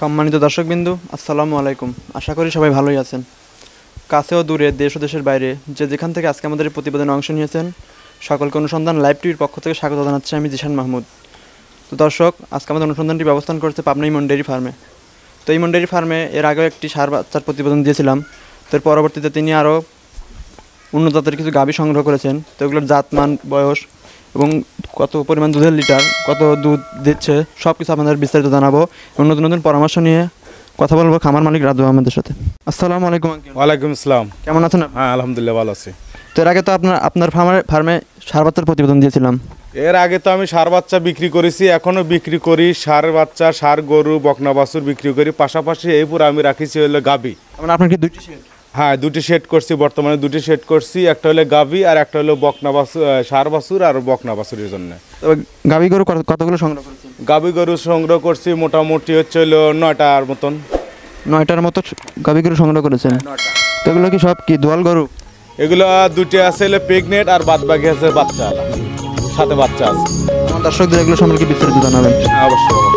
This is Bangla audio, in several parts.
সম্মানিত দর্শকবৃন্দু, আসসালামু আলাইকুম। আশা করি সবাই ভালোই আছেন। কাছে ও দূরে, দেশ ও দেশের বাইরে যে যেখান থেকে আজকে আমাদের এই প্রতিবেদনে অংশ নিয়েছেন, সকলকে অনুসন্ধান লাইভ টিভির পক্ষ থেকে স্বাগত জানাচ্ছি আমি জিশান মাহমুদ। তো দর্শক, আজকে আমাদের অনুসন্ধানটি অবস্থান করছে পাবনা ইমন ডেইরি ফার্মে। তো ইমন ডেইরি ফার্মে এর আগেও একটি ষাঁড় বাচ্চার প্রতিবেদন দিয়েছিলাম। তো এর পরবর্তীতে তিনি আরও উন্নত জাতের কিছু গাভী সংগ্রহ করেছেন। তো এগুলোর জাতমান, বয়স এবং কত পরিমাণ দুধের লিটার, কত দুধ দিচ্ছে, সব কিছু আপনাদের বিস্তারিত জানাবো এবং নতুন নতুন পরামর্শ নিয়ে কথা বলবো খামার মালিক রাজু আহমেদের সাথে। আসসালামু আলাইকুম আঙ্কেল। ওয়ালাইকুম আসসালাম। কেমন আছেন আপনি? হ্যাঁ, আলহামদুলিল্লাহ ভালো আছি। তো এর আগে তো আপনার ফার্মে ষাঁড় বাচ্চার প্রতিবেদন দিয়েছিলাম। এর আগে তো আমি ষাঁড় বাচ্চা বিক্রি করেছি, এখনও বিক্রি করি। ষাঁড় বাচ্চা, ষাঁড় গরু, বকনা বাছুর বিক্রি করি। পাশাপাশি এই পুরো আমি রাখিছি হলো গাভী। মানে আপনার কি দুইটি শেড? হ্যাঁ, দুটি সেট করছি, বর্তমানে দুটি সেট করছি। একটা হলো গাভী আর একটা হলো বকনা বাছুর, ষাঁড় বাছুর আর বকনা বাছুরের জন্য। তবে গাভী গরু কতগুলো সংগ্রহ করেছেন? গাভী গরু সংগ্রহ করছি মোটামুটি হচ্ছে হলো 9টার মতন। 9টার মতো গাভী গরু সংগ্রহ করেছেন? 9টা। তো এগুলো কি সব কি দোয়াল গরু? এগুলো দুটি আছে হলো প্রেগনেন্ট, আর বাদ বাকি আছে বাচ্চা, সাথে বাচ্চা আছে। আমার দর্শকদের এগুলো সম্পর্কে বিস্তারিত জানাবেন। হ্যাঁ, অবশ্যই অবশ্যই।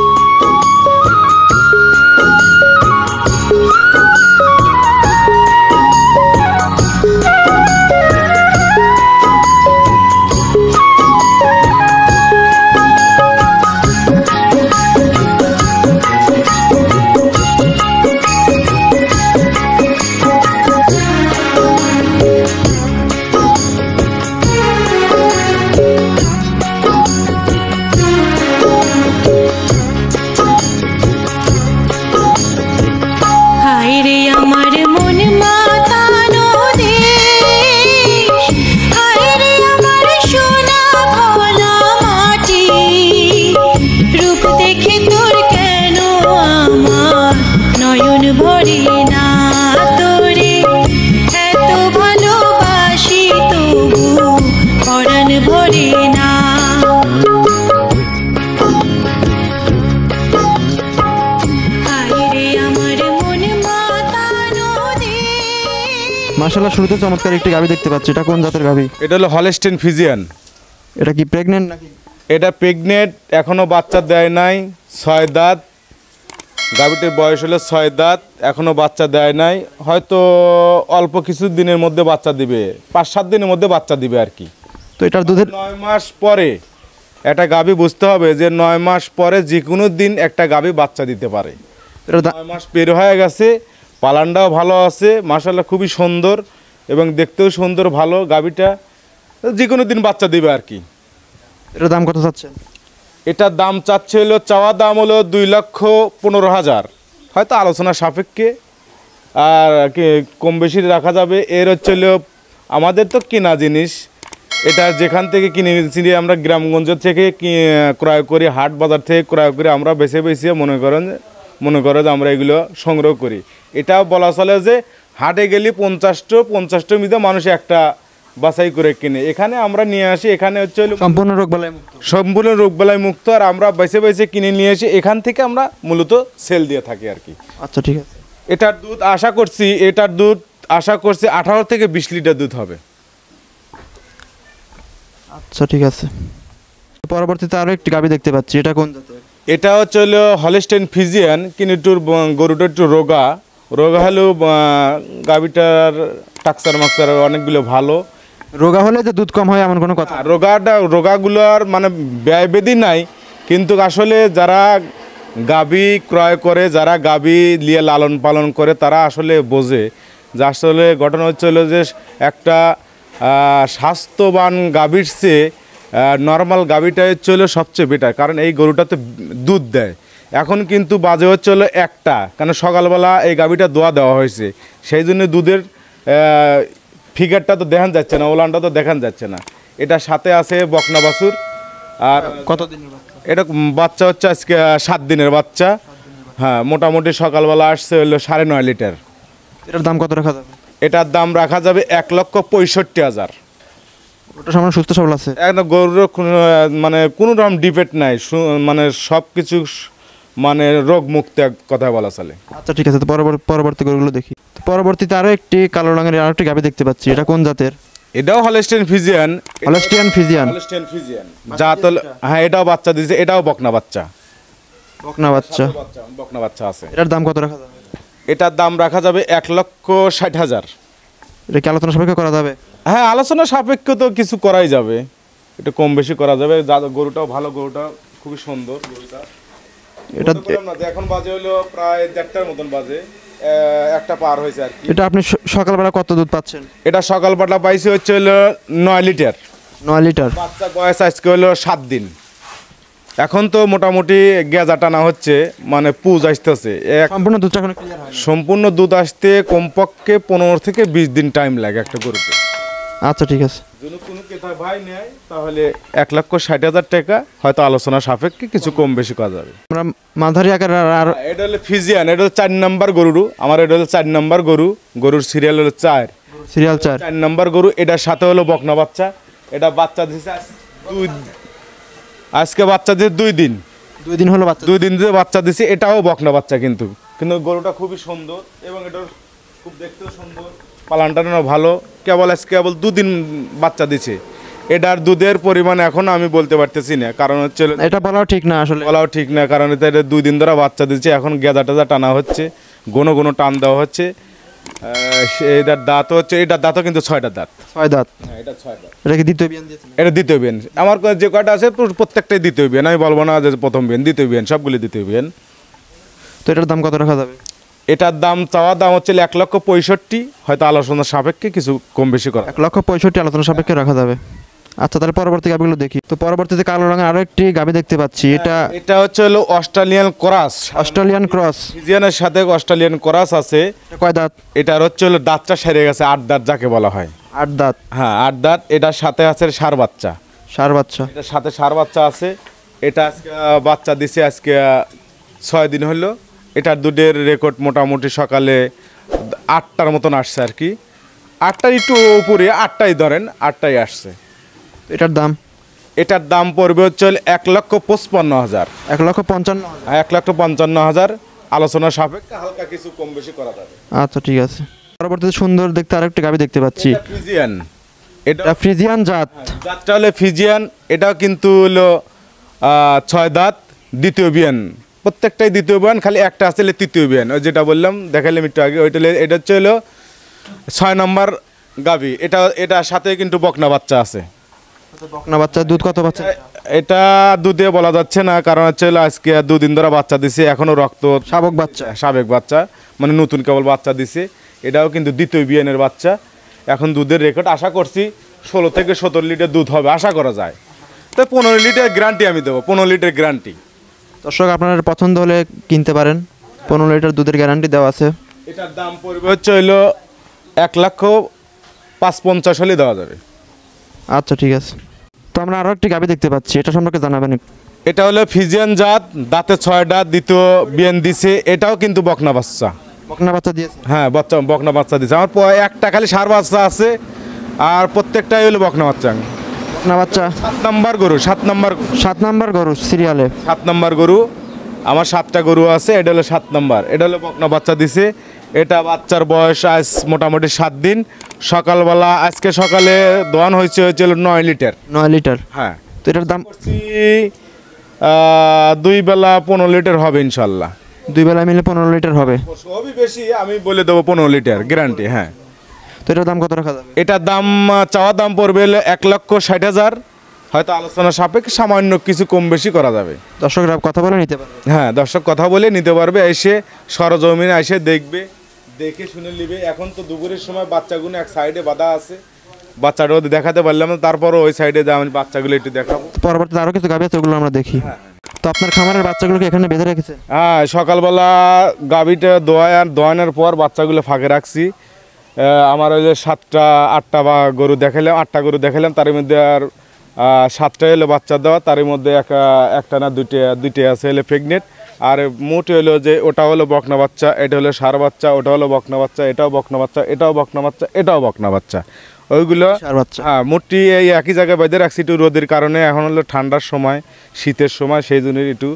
মাশাআল্লাহ, শুরুতে চমৎকার একটি গাভী দেখতে পাচ্ছি। এটা কোন জাতের গাভী? এটা হলো হলস্টেইন ফ্রিজিয়ান। এটা কি প্রেগনেন্ট নাকি? এটা প্রেগনেন্ট, এখনও বাচ্চা দেয় নাই। 6 দাঁত। গাভীটির বয়স হলো 6 দাঁত, এখনও বাচ্চা দেয় নাই। হয়তো অল্প কিছু দিনের মধ্যে বাচ্চা দিবে, 5-7 দিনের মধ্যে বাচ্চা দিবে আর কি। তো এটার দুধের 9 মাস পরে একটা গাভী বুঝতে হবে যে 9 মাস পরে যে কোনো দিন একটা গাভী বাচ্চা দিতে পারে। 9 মাস পের হয়ে গেছে, পালানটাও ভালো আছে, মাশাআল্লাহ খুবই সুন্দর এবং দেখতেও সুন্দর ভালো। গাভীটা যে কোনো দিন বাচ্চা দিবে আর কি। এটার দাম কত চাচ্ছেন? এটার দাম চাচ্ছে হলো, চাওয়া দাম হলো 2,15,000। হয়তো আলোচনা সাপেক্ষে আর কি কম বেশি রাখা যাবে। এর হচ্ছে হলো আমাদের তো কেনা জিনিস, এটা যেখান থেকে কিনে নিয়েছি আমরা গ্রামগঞ্জ থেকে ক্রয় করি, হাট বাজার থেকে ক্রয় করি। আমরা বেছে বেছে মনে করেন যে আমরা এগুলো সংগ্রহ করি। এটাও বলা চলে যে হাটে গেলে 50টা মধ্যে মানুষ একটা বাছাই করে কিনে। এখানে আমরা নিয়ে আসি, এখানে হচ্ছে সম্পূর্ণ রোগবালাই মুক্ত। সম্পূর্ণ রোগবালাই মুক্ত, আর আমরা বেছে বেছে কিনে নিয়ে আসি। এখান থেকে আমরা মূলত সেল দিয়ে থাকি আর কি। আচ্ছা, ঠিক আছে। এটার দুধ আশা করছি 18 থেকে 20 লিটার দুধ হবে। আচ্ছা, ঠিক আছে। পরবর্তীতে আরও একটি গাভী দেখতে পাচ্ছি। এটা কোন জাতের? এটা হচ্ছে হলো হলস্টেইন ফ্রিজিয়ান, কিন্তু একটু গরুটা একটু রোগা হলেও গাভীটার টাক্সার মাক্সার অনেকগুলো ভালো। রোগা হলে যে দুধ কম হয় এমন কোনো কথা? রোগাগুলোর মানে ব্যয়বেদী নাই, কিন্তু আসলে যারা গাভী ক্রয় করে, যারা গাভী নিয়ে লালন পালন করে, তারা আসলে বোঝে যে আসলে ঘটনা হচ্ছে হলো যে একটা স্বাস্থ্যবান গাভীর চেয়ে নর্মাল গাভীটাই হচ্ছে হলো সবচেয়ে বেটার। কারণ এই গরুটাতে দুধ দেয়। এখন কিন্তু বাজে হচ্ছে হলো 1টা, কারণ সকালবেলা এই গাভীটা দোয়া দেওয়া হয়েছে, সেই জন্য দুধের ফিগারটা তো দেখান যাচ্ছে না, ওলানটা তো দেখান যাচ্ছে না। এটার সাথে আছে বকনা বাছুর। আর কতদিনের বাচ্চা? এটা বাচ্চা হচ্ছে আজকে 7 দিনের বাচ্চা। হ্যাঁ, মোটামুটি সকালবেলা আসছে হলো 9.5 লিটার। এটার দাম কত রাখা যাবে? এটার দাম রাখা যাবে 1,65,000। ওটা সামনে সুস্থ সবল আছে? একটা গরুর মানে কোনো রকম ডিফেক্ট নাই, মানে সব কিছু মানে রোগ মুক্ত কথা বলা চলে। আচ্ছা, ঠিক আছে। তো পরবর্তী গরুগুলো দেখি। পরবর্তীতে আরও একটি কালো রঙের আরেকটি গাভী দেখতে পাচ্ছি। এটা কোন জাতের? এটাও হলস্টেইন ফ্রিজিয়ান। হলস্টিয়ান ফ্রিজিয়ান জাত হলো, হ্যাঁ, এটাও বাচ্চা দিয়েছে, এটাও বকনা বাচ্চা। বকনা বাচ্চা। বকনা বাচ্চা আছে। এটার দাম কত রাখা যাবে? এটার দাম রাখা যাবে 1,60,000। এটা কি আলোচনা সাপেক্ষে করা যাবে? হ্যাঁ, আলোচনা সাপেক্ষ তো কিছু করাই যাবে, একটু কম বেশি করা যাবে। গরুটাও ভালো, গরুটা খুবই সুন্দর গরুটা। এটা এখন বাজে হলো প্রায় 1:30টার মতন বাজে, একটা পার হয়েছে আর কি। এটা আপনি সকালবেলা কত দুধ পাচ্ছেন? এটা সকালবেলা পাইছি হচ্ছে হলো 9 লিটার। 9 লিটার। বাচ্চা বয়স আজকে হলো 7 দিন। এখন তো মোটামুটি গেজা টানা হচ্ছে, মানে পুজ আসতেছে। সম্পূর্ণ দুধটা এখনো ক্লিয়ার হয়নি। সম্পূর্ণ দুধ আসতে কমপক্ষে 15 থেকে 20 দিন টাইম লাগে একটা গরুতে। আচ্ছা ঠিক আছে। যদি কোনো ক্রেতা ভাই নেয় তাহলে 1,60,000 টাকা, হয়তো আলোচনা সাপেক্ষে কিছু কম বেশি করা যাবে। আমরা মাঝারি আকার আর এটা হলো ফিজিয়ান, এটা হলো 4 নাম্বার গরু। আমার এটা হলো 4 নাম্বার গরু। গরুর সিরিয়াল হলো 4, সিরিয়াল 4। 4 নাম্বার গরু। এটার সাথে হলো বকনা বাচ্চা। এটা বাচ্চা দিছে আজকে বাচ্চা দিছে 2 দিন। 2 দিন হলো বাচ্চা। 2 দিন ধরে বাচ্চা দিছে। এটাও বকনা বাচ্চা, কিন্তু গরুটা খুবই সুন্দর এবং এটা খুব দেখতেও সুন্দর, পালানটানো ভালো। কেবল 2 দিন বাচ্চা দিছে। এটার দুধের পরিমাণ এখন আমি বলতে পারতেছি না, কারণ হচ্ছে এটা বলাও ঠিক না, আসলে বলাও ঠিক না, কারণ এটা 2 দিন ধরে বাচ্চা দিচ্ছে। এখন গেজা টেজা টানা হচ্ছে, ঘন টান দেওয়া হচ্ছে। এটার দাঁতও কিন্তু 6টা দাঁত। 6 দাঁত। হ্যাঁ, এটা 6 দাঁত। এটা কি দ্বিতীয় বিয়ান দিয়েছেন? এটা দ্বিতীয় বিয়ান। আমার যে কয়টা আছে প্রত্যেকটাই দ্বিতীয় বিয়ান। আমি বলবো না যে প্রথম বিয়ান, দ্বিতীয় বিয়ান, সবগুলি দ্বিতীয় বিয়ান। তো এটার দাম কত রাখা যাবে? এটার দাম চাওয়া দাম হচ্ছে 1,65,000, হয়তো আলোচনার সাপেক্ষে কিছু কম বেশি করা। 1,65,000 আলোচনা সাপেক্ষে রাখা যাবে। আচ্ছা, তাহলে পরবর্তী গাভিগুলো দেখি। তো পরবর্তীতে কালো রঙের আরো একটি গাভি দেখতে পাচ্ছি। এটা হচ্ছে হলো অস্ট্রেলিয়ান ক্রস। Australian cross. ফিজিয়ানের সাথে অস্ট্রেলিয়ান ক্রস আছে। এটা কয় দাঁত? এটার হচ্ছে হলো দাঁতটা সেরে গেছে, 8 দাঁত যাকে বলা হয়। 8 দাঁত। হ্যাঁ, 8 দাঁত। এটার সাথে আছে ষাঁড় বাচ্চা। ষাঁড় বাচ্চা। এটার সাথে ষাঁড় বাচ্চা আছে। এটা আজকে বাচ্চা দিছে আজকে 6 দিন হলো। এটার দুধের রেকর্ড মোটামুটি সকালে 8টার মতন আসছে আর কি। 8টার একটু উপরে, 8টাই ধরেন, 8টাই আসছে। এটার দাম? এটার দাম পড়বে হচ্ছে 1,55,000। 1,55,000। 1,55,000 আলোচনা সাপেক্ষে হালকা কিছু কম বেশি করা যাবে। আচ্ছা ঠিক আছে। পরবর্তীতে সুন্দর দেখতে আরেকটি গাভি দেখতে পাচ্ছি। এটা ফ্রিজিয়ান। এটা ফ্রিজিয়ান জাত। জাতটা হলো ফ্রিজিয়ান। এটাও কিন্তু হলো 6 দাঁত, দ্বিতীয় বিয়ান। প্রত্যেকটাই দ্বিতীয় বিয়ান, খালি একটা আছে তৃতীয় বিয়ান। ওই যেটা বললাম, দেখালাম একটু আগে, এটা হচ্ছে হলো 6 নম্বর গাভি। এটার সাথে কিন্তু বকনা বাচ্চা আছে। বকনা বাচ্চা দুধ কত পাচ্ছে? এটা দুধে বলা যাচ্ছে না, কারণ হচ্ছে আজকে 2 দিন ধরে বাচ্চা দিছে। এখনো রক্ত শাবক বাচ্চা। সাবেক বাচ্চা, মানে নতুন কেবল বাচ্চা দিছে। এটাও কিন্তু দ্বিতীয় বিয়ানের বাচ্চা। এখন দুধের রেকর্ড আশা করছি 16 থেকে 17 লিটার দুধ হবে, আশা করা যায়। তো 15 লিটার গ্যারান্টি আমি দেবো, 15 লিটার গ্যারান্টি। দর্শক, আপনার পছন্দ হলে কিনতে পারেন। 15 লিটার দুধের গ্যারান্টি দেওয়া আছে। এটার দাম পড়বে হচ্ছে হইলো 1,55,000 হলে দেওয়া যাবে। আচ্ছা ঠিক আছে। তো আমরা আরও একটি গাভি দেখতে পাচ্ছি, এটা সম্পর্কে জানাবেন একটু। এটা হলো ফিজিয়ান জাত, দাঁতে 6 দাঁত, দ্বিতীয় বিয়ান দিছে। এটাও কিন্তু বকনা বাচ্চা। বকনা বাচ্চা দিয়েছে? হ্যাঁ, বকনা বাচ্চা দিছে। আমার একটা খালি ষাঁড় বাচ্চা আছে, আর প্রত্যেকটাই হলো বকনা বাচ্চা। বকনা বাচ্চা। 7 নম্বর গরু। 7 নাম্বার গরু সিরিয়ালে। 7 নম্বর গরু। আমার 7টা গরু আছে, এটা হলো 7 নম্বর। এটা হলো বকনা বাচ্চা দিছে। এটা বাচ্চার বয়স আজ মোটামুটি 7 দিন। সকালবেলা আজকে সকালে দোয়ান হয়েছিল 9 লিটার। 9 লিটার। হ্যাঁ। তো এটার দাম? 2 বেলা 15 লিটার হবে ইনশাল্লাহ। 2 বেলা মিলে 15 লিটার হবে। সবই বেশি আমি বলে দেবো 15 লিটার গ্যারান্টি। হ্যাঁ। তো এটার দাম কত রাখা যাবে? এটার দাম চাওয়া দাম পড়বে 1,60,000, হয়তো আলোচনা সাপেক্ষে সামান্য কিছু কম বেশি করা যাবে। দর্শকরা কথা বলে নিতে পারবে। হ্যাঁ, দর্শক কথা বলে নিতে পারবে, এসে সরজমিনে এসে দেখবে, দেখে শুনে নিবে। এখন তো দুপুরের সময় বাচ্চাগুলো এক সাইডে বাঁধা আছে, বাচ্চাটাও দেখাতে পারলাম না, তারপরও ওই সাইডে আমি বাচ্চাগুলো একটু দেখাবো। পরবর্তীতে আরও কিছু গাভি আছে, ওগুলো আমরা দেখি। তো আপনার খামারের বাচ্চাগুলোকে এখানে বেঁধে রেখেছে? হ্যাঁ, সকালবেলা গাভীটা দোয়ানোর পর বাচ্চাগুলো ফাঁকে রাখছি। আমার ওই যে 7টা 8টা বা গরু দেখালাম, 8টা গরু দেখালাম, তার মধ্যে আর 7টা হলো বাচ্চা দেওয়া, তার মধ্যে একটা না দুইটা আছে হলো প্রেগনেন্ট। আর মোট হলো যে ওটা হলো বকনা বাচ্চা, এটা হলো ষাঁড় বাচ্চা, ওটা হলো বকনা বাচ্চা, এটাও বকনা বাচ্চা, এটাও বকনা বাচ্চা, এটাও বকনা বাচ্চা। ওইগুলো হ্যাঁ মোটটি এই একই জায়গায় বেঁধে রাখছি একটু রোদের কারণে। এখন হলো ঠান্ডার সময়, শীতের সময়, সেই জন্য একটু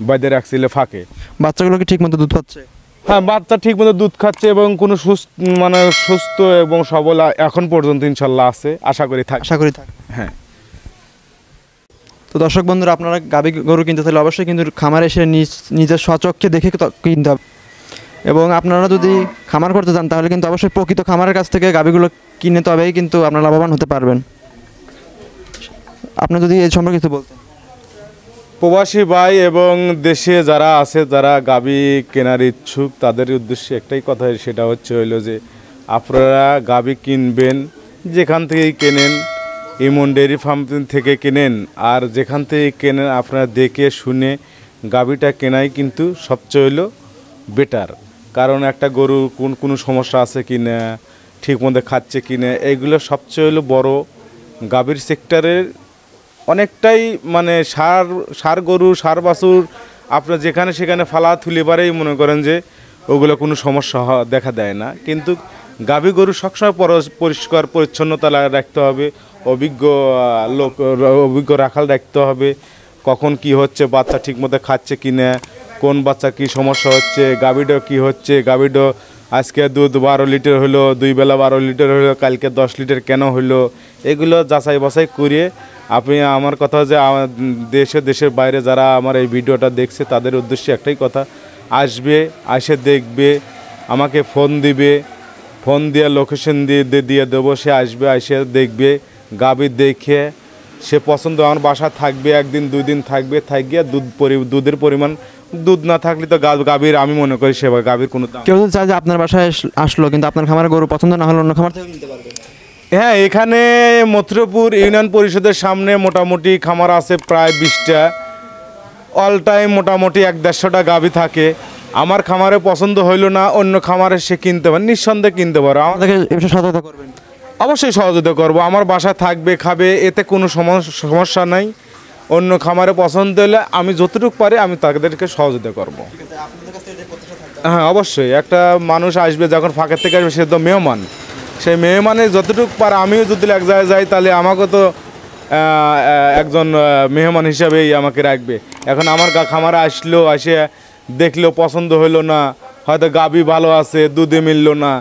বেঁধে রাখছিল ফাঁকে। বাচ্চাগুলো কি ঠিক মতো দুধ পাচ্ছে? হ্যাঁ, বাচ্চা ঠিক মতো দুধ খাচ্ছে এবং কোনো সুস্থ এবং সবল এখন পর্যন্ত ইনশাল্লাহ আছে, আশা করি থাক। হ্যাঁ। তো দর্শক বন্ধুরা, আপনারা গাভী গরু কিনতে চাইলে অবশ্যই কিন্তু খামারে এসে নিজের স্বচক্ষে দেখে কিনতে হবে। এবং আপনারা যদি খামার করতে চান তাহলে কিন্তু অবশ্যই প্রকৃত খামারের কাছ থেকে গাভীগুলো কিনে তবেই কিন্তু আপনারা লাভবান হতে পারবেন। আপনি যদি এই সম্পর্কে কিছু বলতেন। প্রবাসী ভাই এবং দেশে যারা আছে, যারা গাভী কেনার ইচ্ছুক, তাদের উদ্দেশ্যে একটাই কথা, সেটা হলো যে আপনারা গাভী কিনবেন যেখান থেকেই কেনেন, ইমন ডেয়ারি ফার্ম থেকে কেনেন আর যেখান থেকে কেনেন, আপনারা দেখে শুনে গাভীটা কেনাই কিন্তু সবচেয়ে বেটার। কারণ একটা গরু কোনো সমস্যা আছে কি না, ঠিক মতো খাচ্ছে কি না, এইগুলো সবচেয়ে বড় গাভীর সেক্টরের অনেকটাই মানে সার গরু, সার বাছুর আপনার যেখানে সেখানে ফালা থুলিবারেই মনে করেন যে ওগুলো কোনো সমস্যা দেখা দেয় না। কিন্তু গাভী গরু সবসময় পরিষ্কার পরিচ্ছন্নতা রাখতে হবে, অভিজ্ঞ রাখাল রাখতে হবে, কখন কি হচ্ছে, বাচ্চা ঠিকমতো খাচ্ছে কি না, কোন বাচ্চা কি সমস্যা হচ্ছে, গাভীটা কি হচ্ছে, গাভীটা আজকে দুধ 12 লিটার হলো, 2 বেলা 12 লিটার হলো, কালকে 10 লিটার কেন হলো, এগুলো যাচাই বাছাই করে আপনি, আমার কথা যে দেশের বাইরে যারা আমার এই ভিডিওটা দেখছে তাদের উদ্দেশ্যে একটাই কথা, এসে দেখবে, আমাকে ফোন দিবে, ফোন দিয়ে লোকেশন দিয়ে দেবো, সে আসবে, এসে দেখবে, গাভী দেখে সে পছন্দ, আমার বাসা থাকবে, 1 দিন 2 দিন থাকবে, থাকিয়ে দুধের পরিমাণ, দুধ না থাকলে তো গাভীর আমি মনে করি সেবা গাভীর কোনো দাম। কেউ যদি চায় যে আপনার বাসায় আসলো কিন্তু আপনার খামারে গরু পছন্দ না হলো, অন্য খামার থেকে নিতে পারবে। হ্যাঁ, এখানে মথুরাপুর ইউনিয়ন পরিষদের সামনে মোটামুটি খামার আছে প্রায় 20টা, অল টাইম মোটামুটি 1-150টা গাভী থাকে। আমার খামারে পছন্দ হইলো না, অন্য খামারে সে কিনতে পারে, নিঃসন্দেহে কিনতে পারে। আমাদেরকে এ বিষয়ে সতর্কতা করবেন। অবশ্যই সহযোগিতা করবো, আমার বাসায় থাকবে, খাবে, এতে কোনো সমস্যা নাই। অন্য খামারে পছন্দ হলে আমি যতটুকু পারি আমি তাদেরকে সহযোগিতা করবো। হ্যাঁ, অবশ্যই একটা মানুষ আসবে যখন ফাঁকের থেকে আসবে, সে তো মেহমান, সেই মেহমানে যতটুকু পারে, আমিও যদি এক জায়গায় যাই তাহলে আমাকে তো একজন মেহমান হিসাবেই আমাকে রাখবে। এখন আমার খামারে আসলো, এসে দেখলো পছন্দ হইলো না, হয়তো গাভী ভালো আছে, দুধে মিললো না,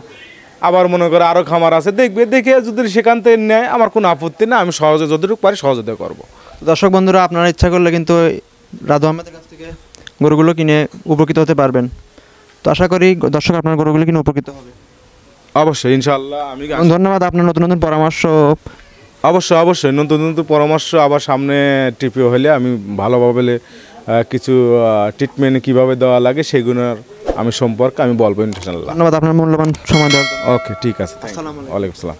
আবার মনে করে আরও খামার আছে, দেখবে, দেখে যদি সেখান থেকে নেয় আমার কোনো আপত্তি না, আমি সহজে যতটুকু পারি সহযোগিতা করবো। দর্শক বন্ধুরা, আপনারা ইচ্ছা করলে কিন্তু রাজু আহমেদের কাছ থেকে গরুগুলো কিনে উপকৃত হতে পারবেন। তো আশা করি দর্শক আপনার গরুগুলো কিনে উপকৃত হবে। অবশ্যই, ইনশাআল্লাহ। আমি ধন্যবাদ আপনার নতুন নতুন পরামর্শ। অবশ্যই নতুন নতুন পরামর্শ আবার সামনে টিপিও হলে আমি ভালোভাবে কিছু ট্রিটমেন্ট কীভাবে দেওয়া লাগে সেগুলোর আমি সম্পর্কে আমি বলবো ইনশাআল্লাহ। ধন্যবাদ আপনার মূল্যবান সময় দেওয়ার জন্য। ওকে, ঠিক আছে, আসসালামু আলাইকুম। ওয়ালাইকুম আসসালাম।